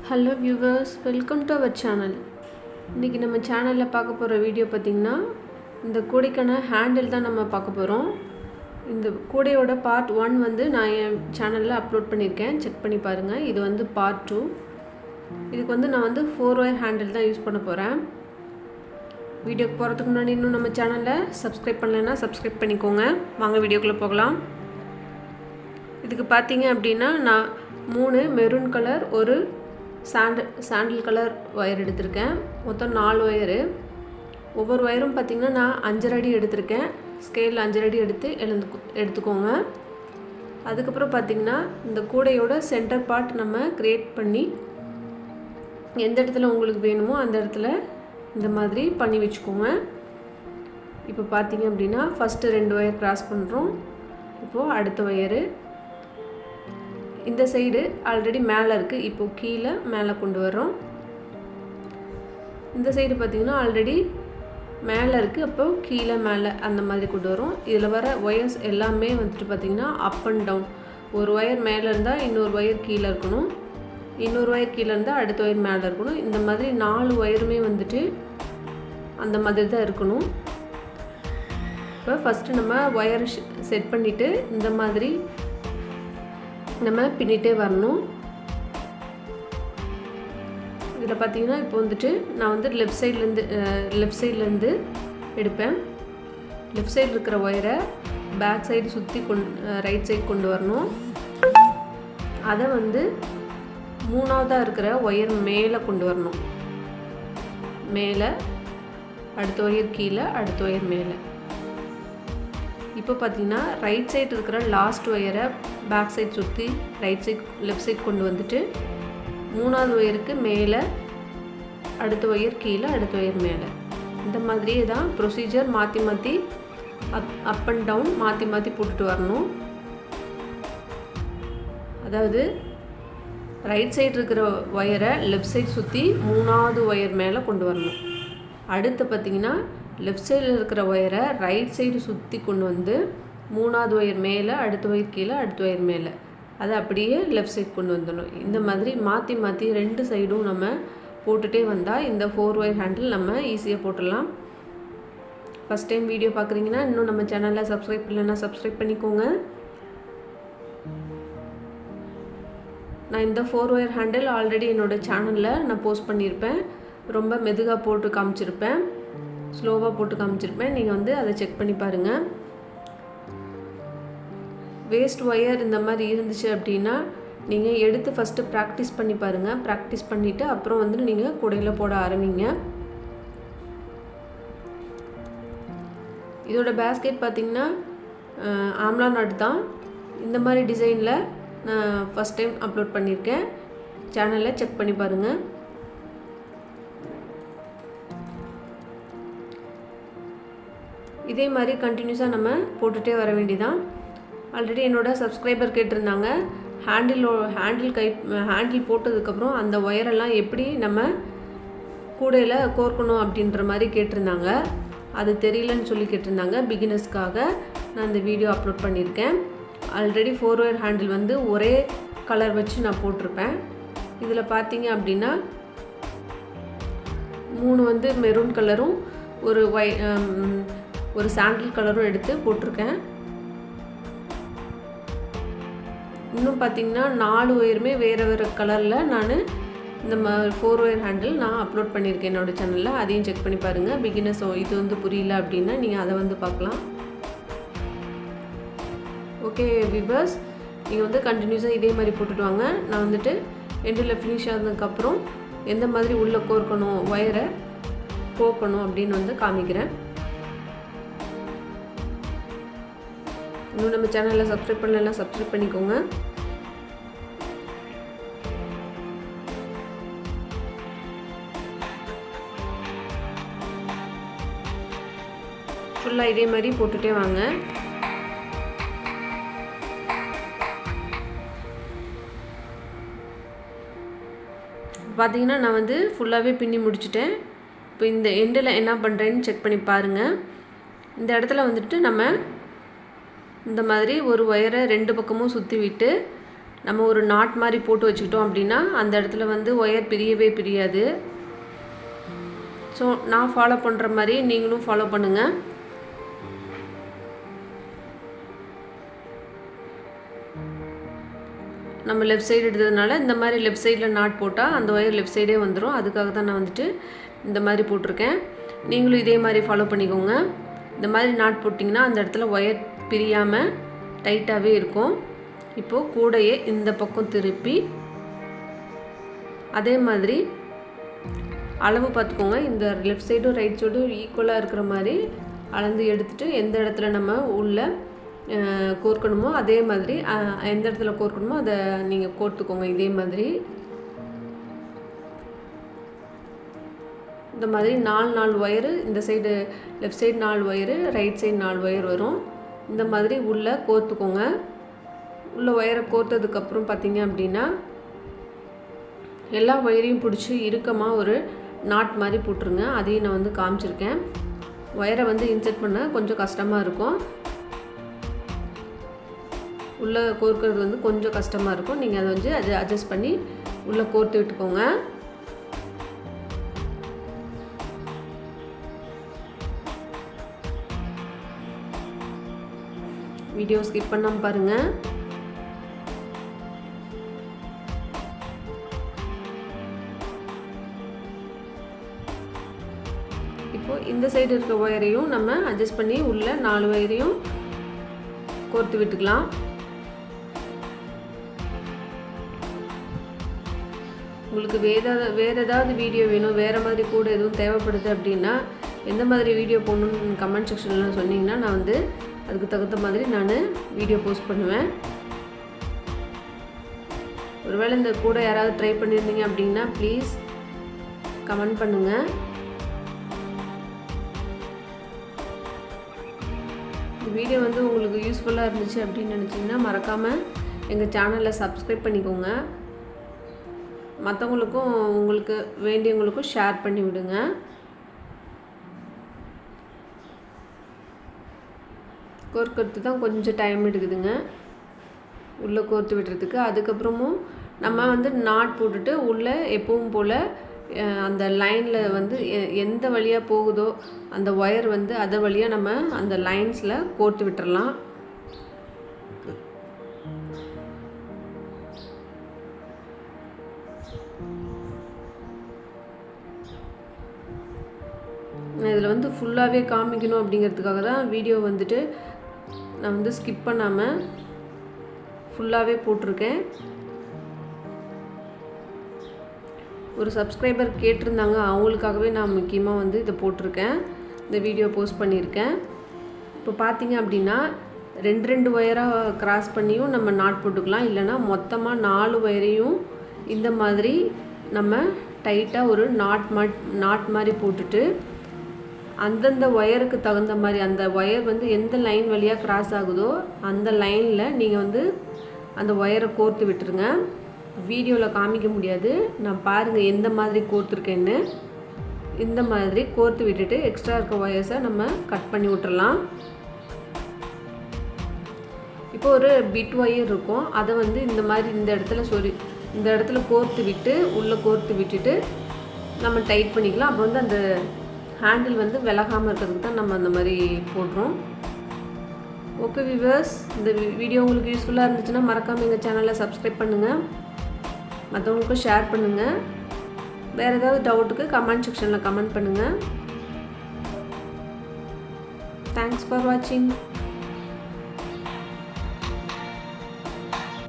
Hello viewers, welcome to our channel. இன்னைக்கு நம்ம சேனல்ல பார்க்க போற வீடியோ பாத்தீங்கன்னா இந்த கூடைக்கான ஹேண்டில் தான் நம்ம பார்க்க போறோம். இந்த கூடையோட பார்ட் 1 வந்து நான் என் சேனல்ல அப்லோட் பண்ணிருக்கேன். செக் பண்ணி பாருங்க. இது வந்து பார்ட் 2. இதுக்கு வந்து நான் வந்து 4 wire ஹேண்டில் தான் யூஸ் பண்ண போறேன். வீடியோக்கு போறதுக்கு முன்னாடி இன்னும் நம்ம சேனலை சப்ஸ்கிரைப் பண்ணலனா சப்ஸ்கிரைப் பண்ணிக்கோங்க. வாங்க வீடியோக்குள்ள போகலாம். இதுக்கு பாத்தீங்க அப்படினா நான் 3 மெரூன் கலர் ஒரு சாண்டல் கலர் வயர் எடுத்திருக்கேன். மொத்தம் 4 வயர். ஒவ்வொரு வயரும் பாத்தீங்கன்னா நான் 5 அடி எடுத்திருக்கேன். ஸ்கேல் 5 அடி எடுத்துக்கோங்க. அதுக்கு அப்புறம் பாத்தீங்கன்னா இந்த கூடையோட சென்டர் பார்ட் நம்ம கிரியேட் பண்ணி எந்த இடத்துல உங்களுக்கு வேணுமோ அந்த இடத்துல இந்த மாதிரி பண்ணி வெச்சுக்கோங்க. இப்போ பாத்தீங்க அப்படினா ஃபர்ஸ்ட் 2 வயர் கிராஸ் பண்றோம். இப்போ அடுத்த வயர் இந்த சைடு ஆல்ரெடி மேலே இருக்கு. இப்போ கீழ மேலே கொண்டு வரோம். இந்த சைடு பாத்தீங்கன்னா ஆல்ரெடி மேலே இருக்கு. அப்போ கீழ மேலே அந்த மாதிரி கொண்டு வரோம். இதுல வர வயர்ஸ் எல்லாமே வந்துட்டு பாத்தீங்கன்னா அப் அண்ட் டவுன். ஒரு வயர் மேலே இருந்தா இன்னொரு வயர் கீழ இருக்கணும். இன்னொரு வயர் கீழ இருந்தா அடுத்த வயர் மேலே இருக்கணும். இந்த மாதிரி 4 வயருமே வந்துட்டு அந்த மாதிரி தான் இருக்கணும். இப்போ ஃபர்ஸ்ட் நம்ம வயர் செட் பண்ணிட்டு இந்த மாதிரி நம்ம பின்னிட்டே வரணும். இதுல பாத்தீங்கன்னா இப்போ வந்துட்டு நான் வந்து லெஃப்ட் சைடுல இருந்து எடுப்பேன். லெஃப்ட் சைடு இருக்கிற வயரை பேக் சைடு சுத்தி ரைட் சைடு கொண்டு வரணும். அத வந்து மூணாவதா இருக்கிற வயர் மேலே கொண்டு வரணும். மேலே அடுத்த வயர் கீழே அடுத்த வயர் மேலே. இப்போ பாத்தீங்கன்னா ரைட் சைடு இருக்கிற லாஸ்ட் வயரை பேக் சைடு சுத்தி ரைட் சைடு லெஃப்ட் சைடு கொண்டு வந்துட்டு மூணாவது வயருக்கு மேலே அடுத்த வயர் கீழே அடுத்த வயர் மேலே. இந்த மாதிரியே தான் ப்ரொசீஜர் மாற்றி அப் அண்ட் டவுன் மாற்றி போட்டுட்டு வரணும். அதாவது ரைட் சைடு இருக்கிற வயரை லெஃப்ட் சைடு சுற்றி மூணாவது வயர் மேலே கொண்டு வரணும். அடுத்து பார்த்தீங்கன்னா லெஃப்ட் சைடில் இருக்கிற வயரை ரைட் சைடு சுற்றி கொண்டு வந்து மூணாவது வயர் மேலே அடுத்த வயர் கீழே அடுத்த வயர் மேலே அதை அப்படியே லெஃப்ட் சைடு கொண்டு வந்துடணும். இந்த மாதிரி மாற்றி 2 சைடும் நம்ம போட்டுகிட்டே வந்தால் இந்த 4 wire ஹேண்டில் நம்ம ஈஸியாக போட்டுடலாம். ஃபஸ்ட் டைம் வீடியோ பார்க்குறீங்கன்னா இன்னும் நம்ம சேனலில் சப்ஸ்கிரைப் பண்ணலைன்னா சப்ஸ்கிரைப் பண்ணிக்கோங்க. நான் இந்த 4 wire ஹேண்டில் ஆல்ரெடி என்னோடய சேனலில் நான் போஸ்ட் பண்ணியிருப்பேன். ரொம்ப மெதுவாக போட்டு காமிச்சிருப்பேன், ஸ்லோவாக போட்டு காமிச்சிருப்பேன். நீங்கள் வந்து அதை செக் பண்ணி பாருங்கள். வேஸ்ட் ஒயர் இந்த மாதிரி இருந்துச்சு அப்படின்னா நீங்கள் எடுத்து ஃபஸ்ட்டு ப்ராக்டிஸ் பண்ணி பாருங்கள். ப்ராக்டிஸ் பண்ணிவிட்டு அப்புறம் வந்து நீங்கள் கூடையில் போட ஆரம்பிங்க. இதோட பேஸ்கெட் பார்த்திங்கன்னா ஆம்லா நட் தான். இந்த மாதிரி டிசைனில் நான் ஃபஸ்ட் டைம் அப்லோட் பண்ணியிருக்கேன். சேனலில் செக் பண்ணி பாருங்கள். இதே மாதிரி கண்டினியூஸாக நம்ம போட்டுகிட்டே வர வேண்டியதான். ஆல்ரெடி என்னோட சப்ஸ்கிரைபர் கேட்டிருந்தாங்க ஹேண்டில் போட்டதுக்கப்புறம் அந்த ஒயரெல்லாம் எப்படி நம்ம கூடையில் கோர்க்கணும் அப்படின்ற மாதிரி கேட்டிருந்தாங்க. அது தெரியலன்னு சொல்லி கேட்டிருந்தாங்க. பிகினர்ஸ்க்காக நான் இந்த வீடியோ அப்லோட் பண்ணியிருக்கேன். ஆல்ரெடி 4 wire ஹேண்டில் வந்து ஒரே கலர் வச்சு நான் போட்டிருப்பேன். இதில் பார்த்தீங்க அப்படின்னா 3 வந்து மெரூன் கலரும் ஒரு சாண்டல் கலரும் எடுத்து போட்டிருக்கேன். இன்னும் பார்த்தீங்கன்னா 4 வயருமே வேறு கலரில் நான் இந்த 4 wire ஹேண்டில் நான் அப்லோட் பண்ணியிருக்கேன் என்னோட சேனலில். அதையும் செக் பண்ணி பாருங்கள். பிகினர்ஸ் இது வந்து புரியல அப்படின்னா நீங்கள் அதை வந்து பார்க்கலாம். ஓகே வியூவர்ஸ், நீங்கள் வந்து கண்டினியூஸாக இதே மாதிரி போட்டுட்டு வாங்க. நான் வந்துட்டு எண்டில் ஃபினிஷ் ஆனதுக்கப்புறம் எந்த மாதிரி உள்ளே கோர்க்கணும் ஒயரை கோக்கணும் அப்படின்னு வந்து காமிக்கிறேன். இன்னும் நம்ம சேனலில் சப்ஸ்கிரைப் பண்ணலாம் சப்ஸ்கிரைப் பண்ணிக்கோங்க. ஃபுல்லாக இதே மாதிரி போட்டுகிட்டே வாங்க. பார்த்தீங்கன்னா நான் வந்து ஃபுல்லாகவே பின்னி முடிச்சிட்டேன். இப்போ இந்த எண்டில் என்ன பண்ணுறேன்னு செக் பண்ணி பாருங்கள். இந்த இடத்துல வந்துட்டு நம்ம இந்த மாதிரி ஒரு வயரை 2 பக்கமும் சுற்றி விட்டு நம்ம ஒரு நாட் மாதிரி போட்டு வச்சுக்கிட்டோம் அப்படின்னா அந்த இடத்துல வந்து ஒயர் பிரியவே பிரியாது. ஸோ நான் ஃபாலோ பண்ணுற மாதிரி நீங்களும் ஃபாலோ பண்ணுங்கள். நம்ம லெஃப்ட் சைடு எடுத்ததுனால இந்த மாதிரி லெஃப்ட் சைடில் நாட் போட்டால் அந்த ஒயர் லெஃப்ட் சைடே வந்துடும். அதுக்காக தான் நான் வந்துட்டு இந்த மாதிரி போட்டிருக்கேன். நீங்களும் இதே மாதிரி ஃபாலோ பண்ணிக்கோங்க. இந்த மாதிரி நாட் போட்டிங்கன்னா அந்த இடத்துல ஒயர் பிரியாமல் டைட்டாகவே இருக்கும். இப்போது கூடையே இந்த பக்கம் திருப்பி அதே மாதிரி அளவு பார்த்துக்கோங்க. இந்த லெஃப்ட் சைடும் ரைட் சைடும் ஈக்குவலாக இருக்கிற மாதிரி அளந்து எடுத்துகிட்டு எந்த இடத்துல நம்ம உள்ள கோர்க்கணுமோ அதே மாதிரி எந்த இடத்துல கோர்க்கணுமோ அதை நீங்கள் கோர்த்துக்கோங்க. இதே மாதிரி இந்த மாதிரி 4 ஒயரு, இந்த side left side 4 wire, right side 4 wire வரும். இந்த மாதிரி உள்ளே கோர்த்துக்கோங்க. உள்ள ஒயரை கோர்த்ததுக்கப்புறம் பார்த்தீங்க அப்படின்னா எல்லா ஒயரையும் பிடிச்சி இறுக்கமாக ஒரு நாட் மாதிரி போட்டுருங்க. அதையும் நான் வந்து காமிச்சிருக்கேன். ஒயரை வந்து இன்சர்ட் பண்ண கொஞ்சம் கஷ்டமாக இருக்கும். உள்ளே கோர்க்கிறது வந்து கொஞ்சம் கஷ்டமாக இருக்கும். நீங்கள் அதை வந்து அட்ஜஸ்ட் பண்ணி உள்ளே கோர்த்து விட்டுக்கோங்க. வீடியோ ஸ்கிப் பண்ணாமல் பாருங்கள். இப்போது இந்த சைடு இருக்க ஒயரையும் நம்ம அட்ஜஸ்ட் பண்ணி உள்ள 4 ஒயரையும் கோர்த்து விட்டுக்கலாம். உங்களுக்கு வேறு ஏதாவது வீடியோ வேணும், வேறு மாதிரி கூட எதுவும் தேவைப்படுது அப்படின்னா எந்த மாதிரி வீடியோ போடணும்னு கமெண்ட் செக்ஷனில் சொன்னீங்கன்னா நான் வந்து அதுக்கு தகுந்த மாதிரி நான் வீடியோ போஸ்ட் பண்ணுவேன். ஒருவேளை இந்த கூட யாராவது ட்ரை பண்ணியிருந்தீங்க அப்படின்னா ப்ளீஸ் கமெண்ட் பண்ணுங்கள். இந்த வீடியோ வந்து உங்களுக்கு யூஸ்ஃபுல்லாக இருந்துச்சு அப்படின்னு நினச்சிங்கன்னா மறக்காமல் எங்கள் சேனலை சப்ஸ்கிரைப் பண்ணிக்கோங்க. மற்றவங்களுக்கும் உங்களுக்கு வேண்டியவங்களுக்கும் ஷேர் பண்ணி விடுங்க. கோர்க்கிறது தான் கொஞ்சம் டைம் எடுக்குதுங்க உள்ளே கோர்த்து விடுறதுக்கு. அதுக்கப்புறமும் நம்ம வந்து நாட் போட்டுட்டு உள்ளே எப்பவும் போல் அந்த லைனில் வந்து எந்த வழியாக போகுதோ அந்த ஒயர் வந்து அதை வழியாக நம்ம அந்த லைன்ஸில் கோர்த்து விட்டுறலாம். இதில் வந்து ஃபுல்லாகவே காமிக்கணும் அப்படிங்கிறதுக்காக தான் வீடியோ வந்துட்டு நான் வந்து ஸ்கிப் பண்ணாமல் ஃபுல்லாகவே போட்டிருக்கேன். ஒரு சப்ஸ்கிரைபர் கேட்டிருந்தாங்க, அவங்களுக்காகவே நான் முக்கியமாக வந்து இதை போட்டிருக்கேன், இந்த வீடியோ போஸ்ட் பண்ணியிருக்கேன். இப்போ பார்த்தீங்க அப்படின்னா 2 ஒயராக கிராஸ் பண்ணியும் நம்ம நாட் போட்டுக்கலாம். இல்லைனா மொத்தமாக 4 ஒயரையும் இந்த மாதிரி நம்ம டைட்டாக ஒரு நாட் மாதிரி போட்டுட்டு அந்தந்த ஒயருக்கு தகுந்த மாதிரி அந்த ஒயர் வந்து எந்த லைன் வழியாக கிராஸ் ஆகுதோ அந்த லைனில் நீங்கள் வந்து அந்த ஒயரை கோர்த்து விட்டுருங்க. வீடியோவில் காமிக்க முடியாது, நான் பாருங்கள் எந்த மாதிரி கோர்த்துருக்கேன்னு. இந்த மாதிரி கோர்த்து விட்டுட்டு எக்ஸ்ட்ரா இருக்க ஒயர்ஸை நம்ம கட் பண்ணி விட்டுறலாம். இப்போ ஒரு பிட் ஒயர் இருக்கும், அதை வந்து இந்த மாதிரி இந்த இடத்துல கோர்த்து விட்டு உள்ளே கோர்த்து விட்டுட்டு நம்ம டைட் பண்ணிக்கலாம். அப்போ வந்து அந்த ஹேண்டில் வந்து விலகாமல் இருக்கிறதுக்கு தான் நம்ம அந்த மாதிரி போடுறோம். ஓகே வியூவர்ஸ், இந்த வீடியோ உங்களுக்கு யூஸ்ஃபுல்லாக இருந்துச்சுன்னா மறக்காமல் எங்கள் சேனலை சப்ஸ்கிரைப் பண்ணுங்கள், மற்றவங்களுக்கும் ஷேர் பண்ணுங்கள். வேறு ஏதாவது டவுட்டுக்கு கமெண்ட் செக்ஷனில் கமெண்ட் பண்ணுங்கள். தேங்க்ஸ் ஃபார் வாட்சிங்.